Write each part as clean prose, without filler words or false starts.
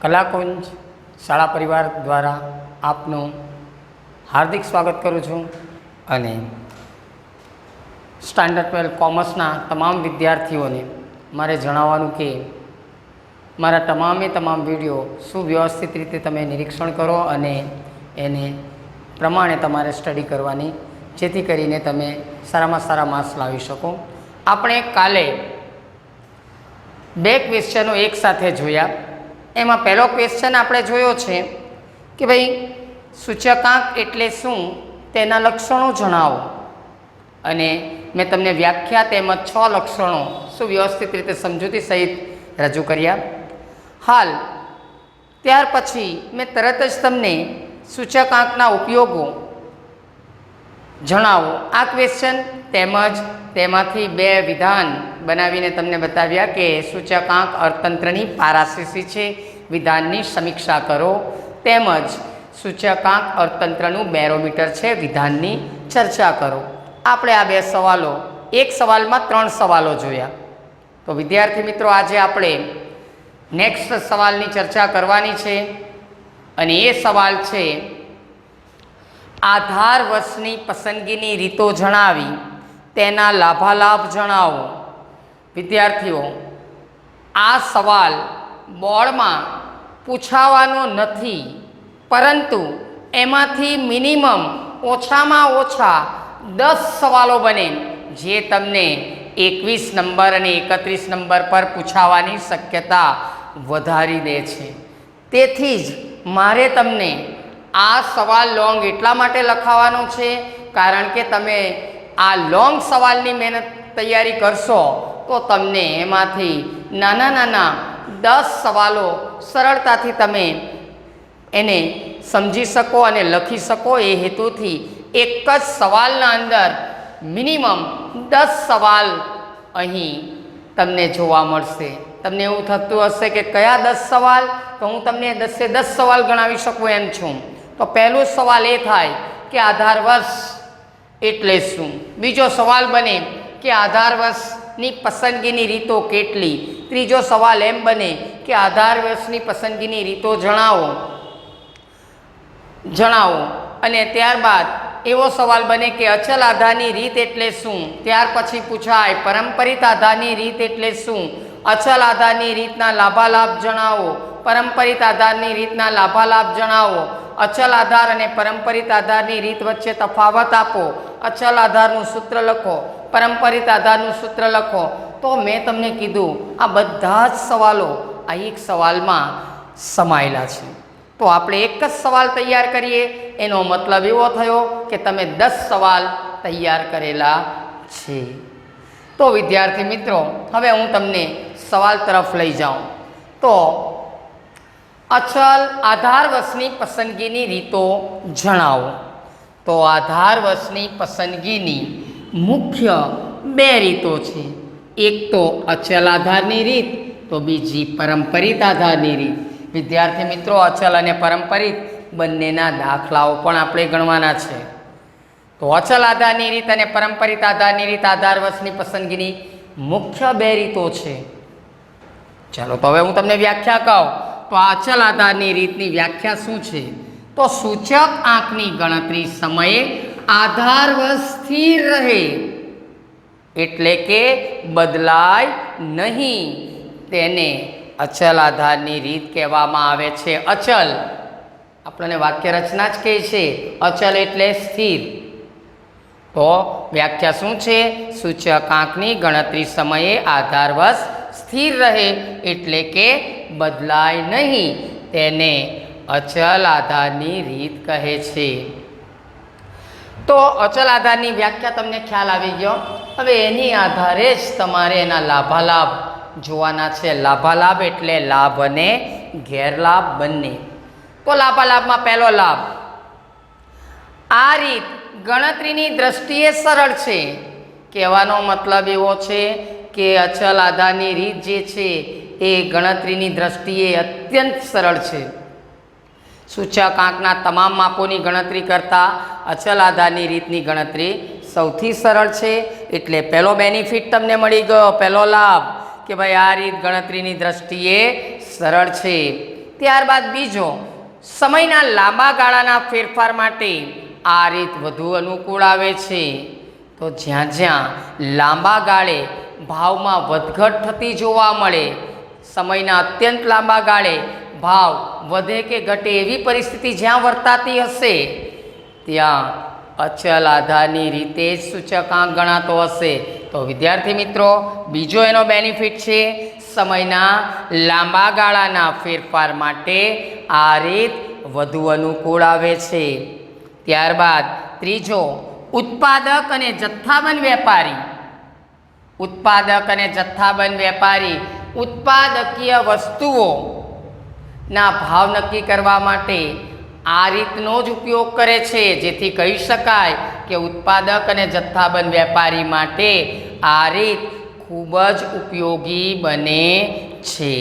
કલાકુંજ શાળા પરિવાર દ્વારા આપનું હાર્દિક સ્વાગત કરું છું અને સ્ટાન્ડર્ડ 12 કોમર્સના તમામ વિદ્યાર્થીઓને મારે જણાવવાનું કે મારા તમામ વિડીયો સુવ્યવસ્થિત રીતે તમે નિરીક્ષણ કરો અને એને પ્રમાણે તમારે સ્ટડી કરવાની, જેથી કરીને તમે સારામાં સારા માર્ક્સ લાવી શકો. આપણે કાલે 2 ક્વેશ્ચનો એકસાથે જોયા. એમાં પહેલો ક્વેશ્ચન આપણે જોયો છે કે ભાઈ સૂચકાંક એટલે શું, તેના લક્ષણો જણાવો. અને મેં તમને વ્યાખ્યા તેમજ 6 લક્ષણો સુવ્યવસ્થિત રીતે સમજૂતી સહિત રજૂ કર્યા. હાલ ત્યાર પછી મેં તરત જ તમને સૂચકાંકના ઉપયોગો જણાવો આ ક્વેશ્ચન તેમજ તેમાંથી 2 વિધાન બનાવીને તમને બતાવ્યા કે સૂચકાંક અર્થતંત્રની પારાશીશી છે, વિધાનની સમીક્ષા કરો, તેમજ સૂચકાંક અર્થતંત્રનું બેરોમીટર છે, વિધાનની ચર્ચા કરો. આપણે આ 2 સવાલો, એક સવાલમાં 3 સવાલો જોયા. તો વિદ્યાર્થી મિત્રો, આજે આપણે નેક્સ્ટ સવાલની ચર્ચા કરવાની છે અને એ સવાલ છે આધાર વર્ષની પસંદગીની રીતો જણાવી તેના લાભાલાભ જણાવો. વિદ્યાર્થીઓ, આ સવાલ બોર્ડમાં પૂછાવાનો નથી, પરંતુ એમાંથી મિનિમમ ઓછામાં ઓછા 10 સવાલો બને જે તમને 21 નંબર અને 31 નંબર પર પૂછાવાની શક્યતા વધારી દે છે. તેથી જ મારે તમને આ સવાલ લોંગ એટલા માટે લખાવવાનો છે કારણ કે તમે આ લોંગ સવાલની મહેનત તૈયારી કરશો તો તમને એમાંથી નાના 10 સવાલો સરળતાથી તમે એને સમજી શકો અને લખી શકો. એ હેતુથી એક જ સવાલના અંદર મિનિમમ 10 સવાલ અહીં તમને જોવા મળશે. તમને એવું થતું હશે કે કયા 10 સવાલ, તો હું તમને 10 સવાલ ગણાવી શકું એમ છું. તો પહેલો સવાલ એ થાય કે આધાર વર્ષ એટલે શું. બીજો સવાલ બને કે આધાર વર્ષની પસંદગીની રીતો કેટલી. ત્રીજો સવાલ એમ બને કે આધાર વર્ષની પસંદગીની રીતો જણાવો. અને ત્યારબાદ એવો સવાલ બને કે અચલ આધારની રીત એટલે શું. ત્યાર પછી પૂછાય પરંપરિત આધારની રીત એટલે શું. અચલ આધારની રીતના લાભાલાભ જણાવો. પરંપરિત આધારની રીતના લાભાલાભ જણાવો. અચલ આધાર અને પરંપરિત આધારની રીત વચ્ચે તફાવત આપો. અચલ આધારનું સૂત્ર લખો, પરંપરિત આધારનું સૂત્ર લખો. તો મેં તમને કીધું આ બધા જ સવાલો આ એક સવાલમાં સમાયેલા છે. તો આપણે એક જ સવાલ તૈયાર કરીએ, એનો મતલબ એવો થયો કે તમે 10 સવાલ તૈયાર કરેલા છે. તો વિદ્યાર્થી મિત્રો, હવે હું તમને સવાલ તરફ લઈ જાઉં. તો અચલ આધાર વર્ષની પસંદગીની રીતો જણાવો. તો આધાર વર્ષની પસંદગીની મુખ્ય 2 રીતો છે. એક તો અચલ આધારની રીત, તો બીજી પરંપરિત આધારની રીત. વિદ્યાર્થી મિત્રો, અચલ અને પરંપરિત બંનેના દાખલાઓ પણ આપણે ગણવાના છે. તો અચલ આધારની રીત અને પરંપરિત આધારની રીત આધાર વર્ષની પસંદગીની મુખ્ય 2 રીતો છે. ચાલો, તો હવે હું તમને વ્યાખ્યા કહું. તો આ અચલ આધારની રીતની વ્યાખ્યા શું છે? તો સૂચક આંકની ગણતરી સમયે આધાર વર્ષ સ્થિર રહે, એટલે કે બદલાય નહીં, તેને અચલ આધારની રીત કહેવામાં આવે છે. અચલ આપણને વાક્ય રચના જ કહે છે, અચલ એટલે સ્થિર. તો વ્યાખ્યા શું છે? સૂચકાંકની ગણતરી સમયે આધાર વર્ષ સ્થિર રહે એટલે કે બદલાય નહીં, તેને અચલ આધારની રીત કહે છે. તો અચલ આધારની વ્યાખ્યા તમને ખ્યાલ આવી ગયો. હવે એની આધારે જ તમારે એના લાભાલાભ જોવાના છે. લાભાલાભ એટલે લાભ અને ગેરલાભ બંને. તો લાભાલાભમાં પહેલો લાભ, આ રીત ગણતરીની દ્રષ્ટિએ સરળ છે. કહેવાનો મતલબ એવો છે કે અચલ આધારની રીત જે છે એ ગણતરીની દ્રષ્ટિએ અત્યંત સરળ છે. સૂચકાંકના તમામ માપોની ગણતરી કરતાં અચલ આધારની રીતની ગણતરી સૌથી સરળ છે. એટલે પહેલો બેનિફિટ તમને મળી ગયો, પહેલો લાભ કે ભાઈ આ રીત ગણતરીની દ્રષ્ટિએ સરળ છે. ત્યારબાદ બીજો, સમયના લાંબા ગાળાના ફેરફાર માટે આ રીત વધુ અનુકૂળ આવે છે. તો જ્યાં જ્યાં લાંબા ગાળે ભાવમાં વધઘટ થતી જોવા મળે, સમયના અત્યંત લાંબા ગાળે ભાવ વધે કે ઘટે એવી પરિસ્થિતિ જ્યાં વર્તાતી હશે, ત્યાં અચલ આધારની રીતે જ સૂચકાંક ગણાતો હશે. તો વિદ્યાર્થી મિત્રો, બીજો એનો બેનિફિટ છે, સમયના લાંબા ગાળાના ફેરફાર માટે આ રીત વધુ અનુકૂળ આવે છે. ત્યારબાદ ત્રીજો, ઉત્પાદક અને જથ્થાબંધ વેપારી. ઉત્પાદક અને જથ્થાબંધ વેપારી ઉત્પાદકીય વસ્તુઓના ભાવ નક્કી કરવા માટે આ રીતનો જ ઉપયોગ કરે છે, જેથી કહી શકાય કે ઉત્પાદક અને જથ્થાબંધ વેપારી માટે આ રીત ખૂબ જ ઉપયોગી બને છે.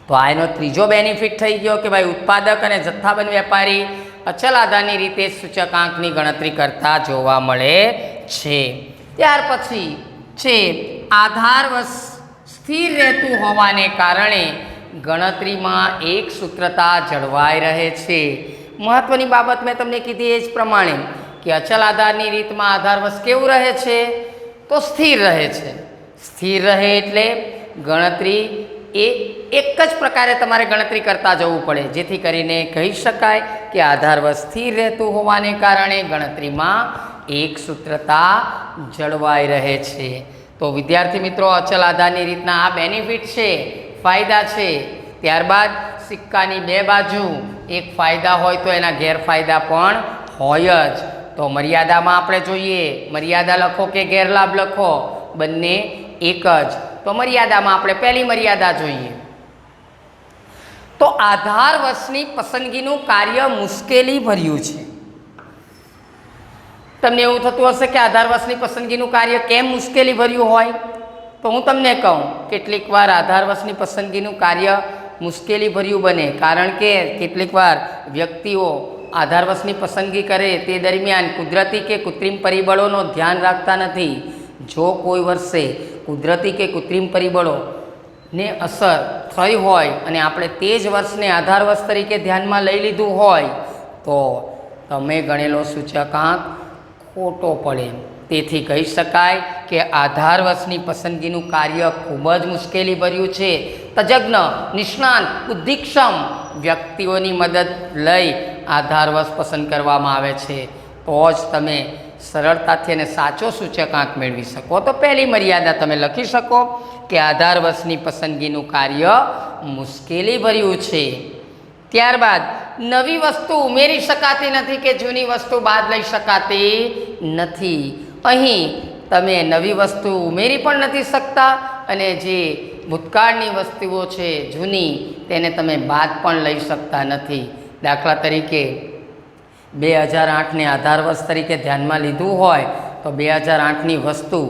તો આ એનો ત્રીજો બેનિફિટ થઈ ગયો કે ભાઈ ઉત્પાદક અને જથ્થાબંધ વેપારી અચલ આધારની રીતે સૂચકાંકની ગણતરી કરતા જોવા મળે છે. ત્યાર પછી છે આધાર સ્થિર રહેતું હોવાને કારણે ગણતરીમાં એક સૂત્રતા જળવાઈ રહે છે. મહત્વની બાબત મેં તમને કીધી એ જ પ્રમાણે કે અચલ આધારની રીતમાં આધારવશ કેવું રહે છે? તો સ્થિર રહે છે. સ્થિર રહે એટલે ગણતરી એ એક જ પ્રકારે તમારે ગણતરી કરતા જવું પડે, જેથી કરીને કહી શકાય કે આધારવશ સ્થિર રહેતું હોવાને કારણે ગણતરીમાં એક સૂત્રતા જળવાઈ રહે છે. તો વિદ્યાર્થી મિત્રો, અચલ આધારની રીતના આ બેનિફિટ છે, ફાયદા છે. ત્યારબાદ સિક્કાની બે બાજુ, એક ફાયદા હોય તો એના ગેરફાયદા પણ હોય જ. તો મર્યાદામાં આપણે જોઈએ, મર્યાદા લખો કે ગેરલાભ લખો, બંને એક જ. તો મર્યાદામાં આપણે પહેલી મર્યાદા જોઈએ. તો આધાર વર્ષની પસંદગીનું કાર્ય મુશ્કેલી ભર્યું છે. તમને એવું થતું હશે કે આધાર વર્ષની પસંદગીનું કાર્ય કેમ મુશ્કેલી ભર્યું હોય? તો હું તમને કહું, કેટલીક વાર આધાર વર્ષની પસંદગીનું કાર્ય મુશ્કેલી ભર્યું બને, કારણ કે કેટલીક વાર વ્યક્તિઓ આધાર વર્ષની પસંદગી કરે તે દરમિયાન કુદરતી કે કૃત્રિમ પરિબળોનો ધ્યાન રાખતા નથી. જો કોઈ વર્ષે કુદરતી કે કૃત્રિમ પરિબળોને અસર થઈ હોય અને આપણે તે જ વર્ષને આધાર વર્ષ તરીકે ધ્યાનમાં લઈ લીધું હોય તો તમે ગણેલો સૂચકાંક ખોટો પડે. તેથી કહી શકાય કે આધાર વર્ષની પસંદગીનું કાર્ય ખૂબ જ મુશ્કેલી ભર્યું છે. તજજ્ઞ, નિષ્ણાંત, બુદ્ધિક્ષમ વ્યક્તિઓની મદદ લઈ આધાર વર્ષ પસંદ કરવામાં આવે છે, તો જ તમે સરળતાથી અને સાચો સૂચકાંક મેળવી શકો. તો પહેલી મર્યાદા તમે લખી શકો કે આધાર વર્ષની પસંદગીનું કાર્ય મુશ્કેલી ભર્યું છે. ત્યારબાદ નવી વસ્તુ ઉમેરી શકાતી નથી કે જૂની વસ્તુ બાદ લઈ શકાતી નથી. અહીં તમે નવી વસ્તુ ઉમેરી પણ નથી શકતા અને જે ભૂતકાળની વસ્તુઓ છે જૂની, તેને તમે બાદ પણ લઈ શકતા નથી. દાખલા તરીકે 2008ને આધાર વર્ષ તરીકે ધ્યાનમાં લીધું હોય તો 2008ની વસ્તુ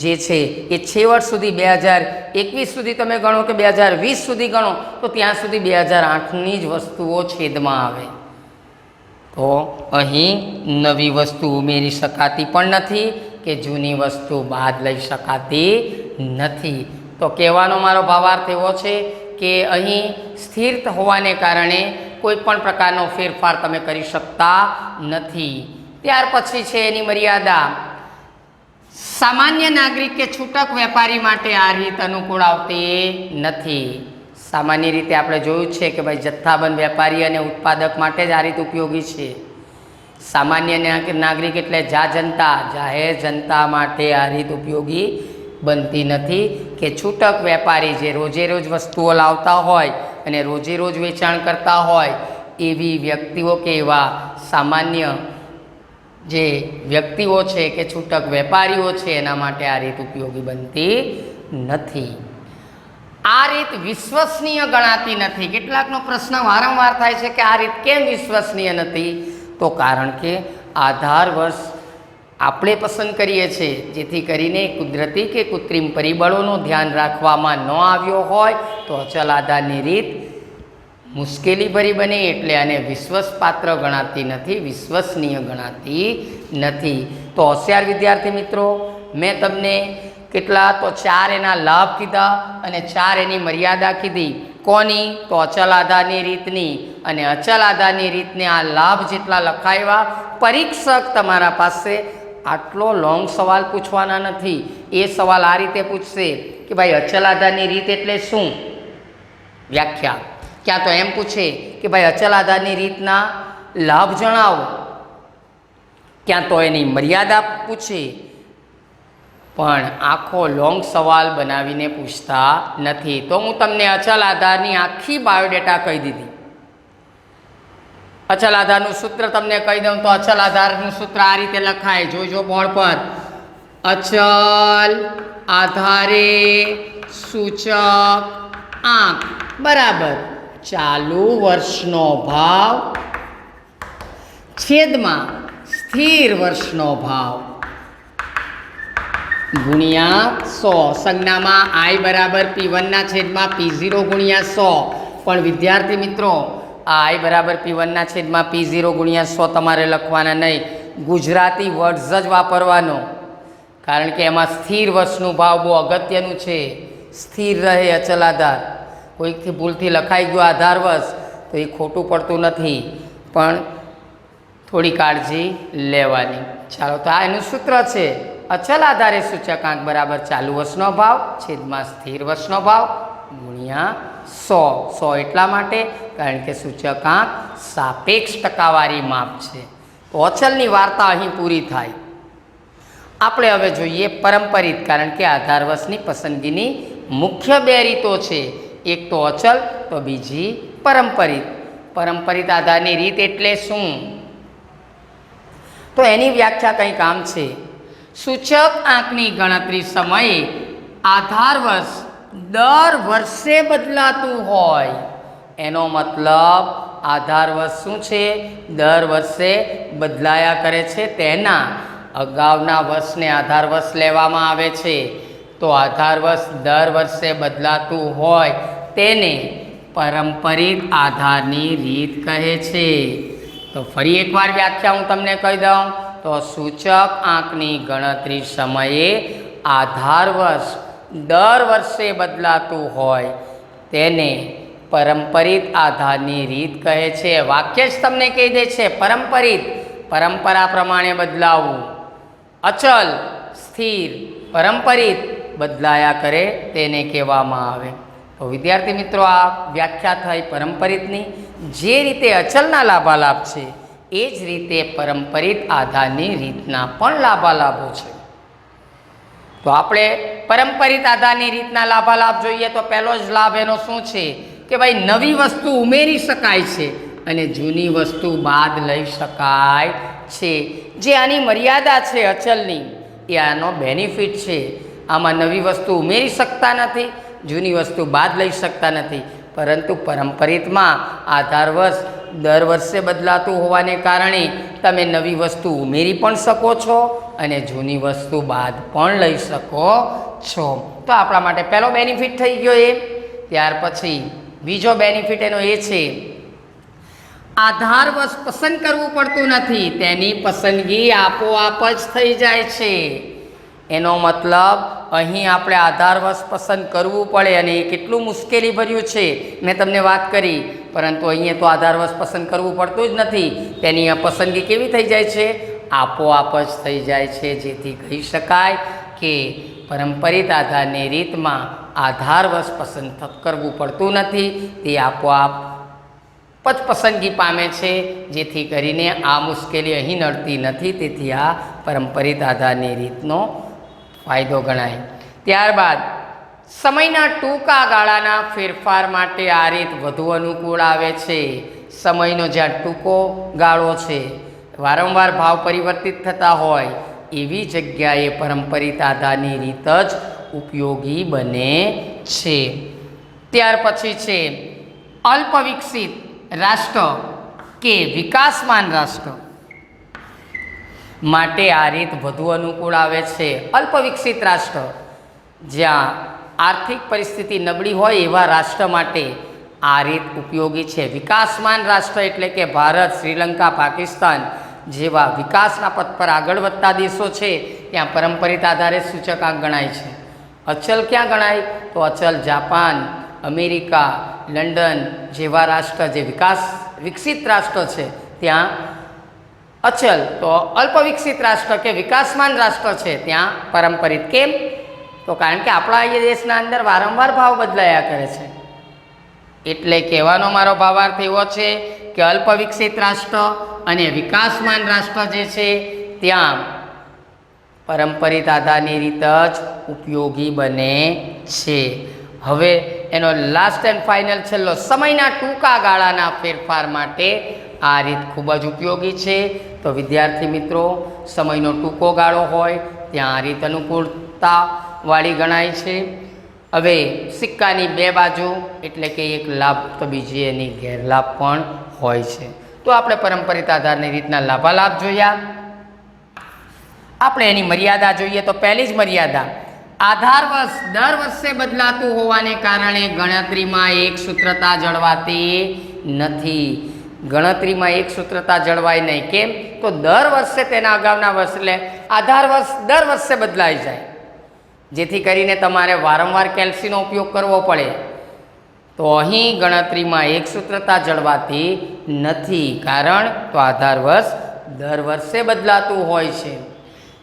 જે છે એ છેવટ સુધી 2021 સુધી તમે ગણો કે 2020 સુધી ગણો તો ત્યાં સુધી 2008ની જ વસ્તુઓ છેદમાં આવે. તો અહીં નવી વસ્તુ ઉમેરી શકાતી પણ નથી કે જૂની વસ્તુ બાદ લઈ શકાતી નથી. તો કહેવાનો મારો ભાવાર્થ એવો છે કે અહીં સ્થિર હોવાને કારણે કોઈ પણ પ્રકારનો ફેરફાર તમે કરી શકતા નથી. ત્યાર પછી છે એની મર્યાદા, સામાન્ય નાગરિક કે છૂટક વેપારી માટે આ રીત અનુકૂળ આવતી નથી. સામાન્ય રીતે આપણે જોયું છે કે ભાઈ જથ્થાબંધ વેપારી અને ઉત્પાદક માટે જ આ રીત ઉપયોગી છે. સામાન્ય નાગરિક એટલે જાહેર જનતા માટે આ રીત ઉપયોગી બનતી નથી. કે છૂટક વેપારી જે રોજે રોજ વસ્તુઓ લાવતા હોય અને રોજે રોજ વેચાણ કરતા હોય એવી વ્યક્તિઓ કે એવા સામાન્ય જે વ્યક્તિઓ છે કે છૂટક વેપારીઓ છે એના માટે આ રીત ઉપયોગી બનતી નથી. આ રીત વિશ્વસનીય ગણાતી નથી. કેટલાકનો પ્રશ્ન વારંવાર થાય છે કે આ રીત કેમ વિશ્વસનીય નથી? તો કારણ કે આધાર વર્ષ આપણે પસંદ કરીએ છીએ, જેથી કરીને કુદરતી કે કૃત્રિમ પરિબળોનું ધ્યાન રાખવામાં ન આવ્યો હોય તો અચલ આધારની રીત મુશ્કેલી ભરી બને, એટલે આને વિશ્વાસપાત્ર ગણાતી નથી, વિશ્વસનીય ગણાતી નથી. તો હોશિયાર વિદ્યાર્થી મિત્રો, મેં તમને કેટલા? તો 4 એના લાભ કીધા અને 4 એની મર્યાદા કીધી. કોની? તો અચલ આધારની રીતની. અને અચલ આધારની રીતને આ લાભ જેટલા લખાવ્યા. પરીક્ષક તમારા પાસે આટલો લોંગ સવાલ પૂછવાના નથી. એ સવાલ આ રીતે પૂછશે કે ભાઈ અચલ આધારની રીત એટલે શું? વ્યાખ્યા. ક્યાં તો એમ પૂછે કે ભાઈ અચલ આધારની રીતના લાભ જણાવો, ક્યાં તો એની મર્યાદા પૂછે. પણ આખો લોંગ સવાલ બનાવીને પૂછતા નથી. તો હું તમને અચલ આધારની આખી બાયોડેટા કહી દીધી. અચલ આધારનું સૂત્ર તમને કહી દઉં તો અચલ આધારનું સૂત્ર આ રીતે લખાય, જોજો બોર્ડ પર. અચલ આધારે સૂચક આંક બરાબર ચાલુ વર્ષનો ભાવ છેદમાં સ્થિર વર્ષનો ભાવ ગુણ્યા 100. સંજ્ઞામાં I બરાબર P1 છેદમાં P0 ગુણ્યા 100. પણ વિદ્યાર્થી મિત્રો I બરાબર P1 છેદમાં P0 ગુણ્યા 100 તમારે લખવાના નહીં, ગુજરાતી વર્ડ્સ જ વાપરવાનો. કારણ કે એમાં સ્થિર વર્ષનું ભાવ બહુ અગત્યનું છે. સ્થિર રહે અચલ આધાર. કોઈકથી ભૂલથી લખાઈ ગયો આધાર વર્ષ તો એ ખોટું પડતું નથી, પણ થોડી કાળજી લેવાની. ચાલો, તો આ એનું સૂત્ર છે. અચલ આધારે સૂચકાંક બરાબર ચાલુ વર્ષનો ભાવ છેદમાં સ્થિર વર્ષનો ભાવ ગુણ્યા 100. 100 એટલા માટે કારણ કે સૂચકાંક સાપેક્ષ ટકાવારી માપ છે. તો અચલની વાર્તા અહીં પૂરી થાય. આપણે હવે જોઈએ પરંપરિત, કારણ કે આધાર વર્ષની પસંદગીની મુખ્ય 2 રીતો છે. એક તો અચલ તો બીજી પરંપરિત. પરંપરિત આધારની રીત એટલે શું? તો એની વ્યાખ્યા કંઈક આમ છે. સૂચક આંકની ગણતરી સમયે આધાર વર્ષ દર વર્ષે બદલાતું હોય. એનો મતલબ આધાર વર્ષ શું છે? દર વર્ષે બદલાયા કરે છે. તેના અગાઉના વર્ષને આધાર વર્ષ લેવામાં આવે છે. તો આધાર વર્ષ દર વર્ષે બદલાતું હોય તેને પરંપરિત આધારની રીત કહે છે. તો ફરી એકવાર વ્યાખ્યા હું તમને કહી દઉં તો સૂચક આંકની ગણતરી સમયે આધાર વર્ષ દર વર્ષે બદલાતું હોય તેને પરંપરિત આધારની રીત કહે છે. વાક્ય જ તમને કહી દે છે પરંપરિત, પરંપરા પ્રમાણે બદલાવું. અચલ સ્થિર, પરંપરિત બદલાયા કરે તેને કહેવામાં આવે. તો વિદ્યાર્થી મિત્રો, આ વ્યાખ્યા થઈ પરંપરિતની. જે રીતે અચલના લાભાલાભ છે એ જ રીતે પરંપરિત આધારની રીતના પણ લાભાલાભો છે. તો આપણે પરંપરિત આધારની રીતના લાભાલાભ જોઈએ તો પહેલો જ લાભ એનો શું છે કે ભાઈ નવી વસ્તુ ઉમેરી શકાય છે અને જૂની વસ્તુ બાદ લઈ શકાય છે. જે આની મર્યાદા છે અચલની એ આનો બેનિફિટ છે. આમાં નવી વસ્તુ ઉમેરી શકતા નથી, જૂની વસ્તુ બાદ લઈ શકતા નથી. પરંતુ પરંપરિતમાં આધાર વર્ષ દર વર્ષે બદલાતું હોવાને કારણે તમે નવી વસ્તુ ઉમેરી પણ શકો છો અને જૂની વસ્તુ બાદ પણ લઈ શકો છો. તો આપણા માટે પહેલો બેનિફિટ થઈ ગયો એ. ત્યાર પછી બીજો બેનિફિટ એનો એ છે આધાર વર્ષ પસંદ કરવું પડતું નથી, તેની પસંદગી આપોઆપ જ થઈ જાય છે. એનો મતલબ અહીં આપણે આધાર વર્ષ પસંદ કરવું પડે અને એ કેટલું મુશ્કેલી ભર્યું છે મેં તમને વાત કરી. પરંતુ અહીંયા તો આધાર વર્ષ પસંદ કરવું પડતું જ નથી, તેની આ પસંદગી કેવી થઈ જાય છે? આપોઆપ જ થઈ જાય છે. જેથી કહી શકાય કે પરંપરિત આધારની રીતમાં આધાર વર્ષ પસંદ કરવું પડતું નથી, તે આપોઆપ જ પસંદગી પામે છે. જેથી કરીને આ મુશ્કેલી અહીં નડતી નથી. તેથી આ પરંપરિત આધારની રીતનો ફાયદો ગણાય. ત્યારબાદ સમયના ટૂંકા ગાળાના ફેરફાર માટે આ રીત વધુ અનુકૂળ આવે છે. સમયનો જ્યાં ટૂંકો ગાળો છે, વારંવાર ભાવ પરિવર્તિત થતા હોય એવી જગ્યાએ પરંપરિત આધારની રીત જ ઉપયોગી બને છે. ત્યાર પછી છે અલ્પ વિકસિત રાષ્ટ્ર કે વિકાસમાન રાષ્ટ્ર માટે આ રીત વધુ અનુકૂળ આવે છે. અલ્પ વિકસિત રાષ્ટ્ર, જ્યાં આર્થિક પરિસ્થિતિ નબળી હોય એવા રાષ્ટ્ર માટે આ રીત ઉપયોગી છે. વિકાસમાન રાષ્ટ્ર એટલે કે ભારત, શ્રીલંકા, પાકિસ્તાન જેવા વિકાસના પથ પર આગળ વધતા દેશો છે ત્યાં પરંપરિત આધારે સૂચકાંક ગણાય છે. અચલ ક્યાં ગણાય? તો અચલ જાપાન, અમેરિકા, લંડન જેવા રાષ્ટ્ર જે વિકસિત રાષ્ટ્ર છે ત્યાં અચલ. તો અલ્પ વિકસિત રાષ્ટ્ર કે વિકાસમાન રાષ્ટ્ર છે ત્યાં પારંપરિક. કેમ? તો કારણ કે આપણા એ દેશના અંદર વારંવાર ભાવ બદલાયા કરે છે. એટલે કહેવાનો મારો ભાવાર્થ એવો છે કે અલ્પ વિકસિત રાષ્ટ્ર અને વિકાસમાન રાષ્ટ્ર જે છે ત્યાં પારંપરિક આધારની રીત જ ઉપયોગી બને છે. હવે એનો લાસ્ટ એન્ડ ફાઇનલ છેલ્લો, સમયના ટૂંકા ગાળાના ફેરફાર માટે આ રીત ખૂબ જ ઉપયોગી છે. તો વિદ્યાર્થી મિત્રો, સમયનો ટૂંકો ગાળો હોય ત્યાં આ રીત અનુકૂળતાવાળી ગણાય છે. હવે સિક્કાની બે બાજુ એટલે કે એક લાભ તો બીજી એની ગેરલાભ પણ હોય છે. તો આપણે પારંપરિક આધારની રીતના લાભાલાભ જોયા. આપણે એની મર્યાદા જોઈએ. તો પહેલી જ મર્યાદા, આધાર વર્ષ દર વર્ષે બદલાતું હોવાને કારણે ગણતરીમાં એક સૂત્રતા જળવાતી નથી. ગણતરીમાં એક સૂત્રતા જળવાય નહીં. કેમ? તો દર વર્ષે તેના અગાઉના વર્ષ એટલે આધાર વર્ષ દર વર્ષે બદલાઈ જાય, જેથી કરીને તમારે વારંવાર કેલ્સીનો ઉપયોગ કરવો પડે. તો અહીં ગણતરીમાં એક સૂત્રતા જળવાતી નથી, કારણ તો આધાર વર્ષ દર વર્ષે બદલાતું હોય છે.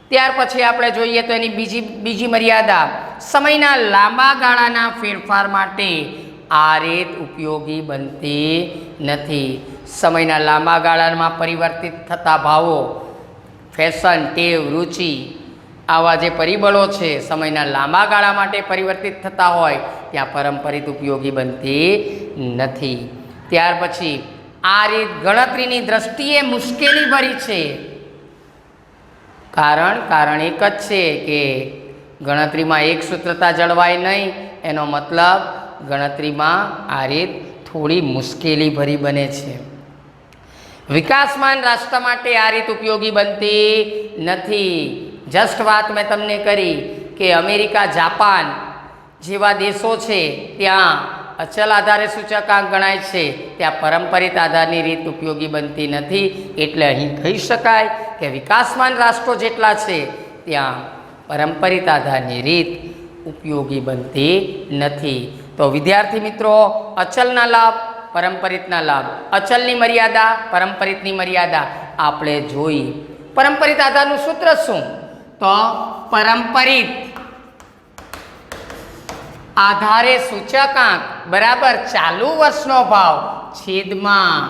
ત્યાર પછી આપણે જોઈએ તો એની બીજી મર્યાદા, સમયના લાંબા ગાળાના ફેરફાર માટે આ રીત ઉપયોગી બનતી નથી. સમયના લાંબા ગાળામાં પરિવર્તિત થતા ભાવો, ફેશન, ટેવ, રુચિ આવા જે પરિબળો છે સમયના લાંબા ગાળા માટે પરિવર્તિત થતા હોય ત્યાં પારંપરિક ઉપયોગી બનતી નથી. ત્યાર પછી આ રીત ગણતરીની દ્રષ્ટિએ મુશ્કેલી ભરી છે. કારણ એક જ છે કે ગણતરીમાં એક સૂત્રતા જળવાય નહીં, એનો મતલબ ગણતરીમાં આ રીત થોડી મુશ્કેલી ભરી બને છે. વિકાસમાન રાષ્ટ્ર માટે આ રીત ઉપયોગી બનતી નથી. જસ્ટ વાત મેં તમને કરી કે અમેરિકા, જાપાન જેવા દેશો છે ત્યાં અચલ આધારે સૂચકાંક ગણાય છે, ત્યાં પારંપરિક આધારની રીત ઉપયોગી બનતી નથી. એટલે અહીં કહી શકાય કે વિકાસમાન રાષ્ટ્રો જેટલા છે ત્યાં પારંપરિક આધારની રીત ઉપયોગી બનતી નથી. તો વિદ્યાર્થી મિત્રો, અચલના લાભ, પારંપરિકના લાભ, અચલની મર્યાદા, પારંપરિકની મર્યાદા આપણે જોઈ. પારંપરિક આધારનું સૂત્ર શું? તો પારંપરિક આધારે સૂચકાંક બરાબર ચાલુ વર્ષનો ભાવ છેદમાં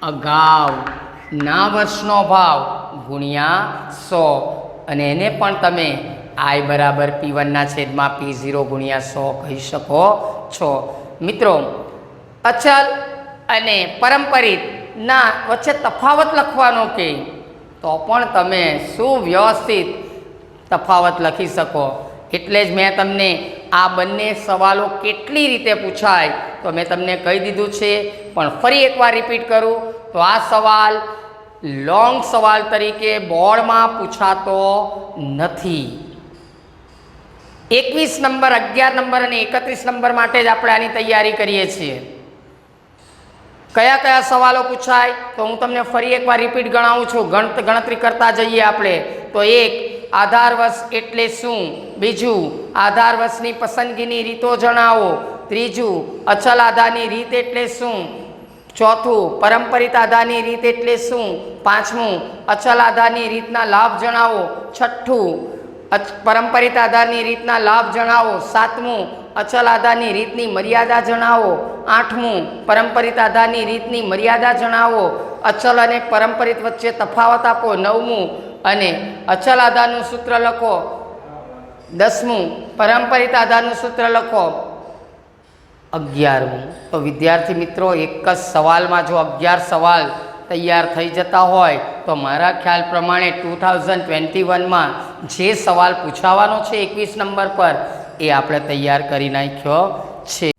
અગાઉના વર્ષનો ભાવ ગુણ્યા 100, અને એને પણ તમે I બરાબર P1ના છેદમાં P0 ગુણ્યા 100 કહી શકો છો. મિત્રો, અચલ અને પારંપરિકના વચ્ચે તફાવત લખવાનો કે તો પણ તમે સુવ્યવસ્થિત તફાવત લખી શકો. એટલે જ મેં તમને આ બંને સવાલો કેટલી રીતે પૂછાય તો મેં તમને કહી દીધું છે, પણ ફરી એકવાર રિપીટ કરું તો આ સવાલ લોંગ સવાલ તરીકે બોર્ડમાં પૂછાતો નથી. 21 નંબર, 11 નંબર અને 31 નંબર માટે જ આપણે આની તૈયારી કરીએ છીએ. કયા કયા સવાલો પૂછાય તો હું તમને ફરી એકવાર રિપીટ ગણાવું છું. ગણતરી કરતા જઈએ આપણે. તો એક, આધાર વર્ષ એટલે શું? બીજું, આધાર વર્ષની પસંદગીની રીતો જણાવો. ત્રીજું, અચલ આધારની રીત એટલે શું? ચોથું, પારંપરિક આધારની રીત એટલે શું? પાંચમું, અચલ આધારની રીતના લાભ જણાવો. છઠ્ઠું, પારંપરિક આધારની રીતના લાભ જણાવો. સાતમું, અચલ આધારની રીતની મર્યાદા જણાવો. આઠમું, પારંપરિક આધારની રીતની મર્યાદા જણાવો. અચલ અને પારંપરિક વચ્ચે તફાવત આપો. નવમું, અને અચલ આધારનું સૂત્ર લખો. 10મું, પારંપરિક આધારનું સૂત્ર લખો. 11મું. તો વિદ્યાર્થી મિત્રો, એક જ સવાલમાં જો 11 સવાલ તૈયાર થઈ જતા હોય તો મારા ખ્યાલ પ્રમાણે 2021માં જે સવાલ પૂછાવાનો છે 21 નંબર પર એ આપણે તૈયાર કરી નાખ્યો છે.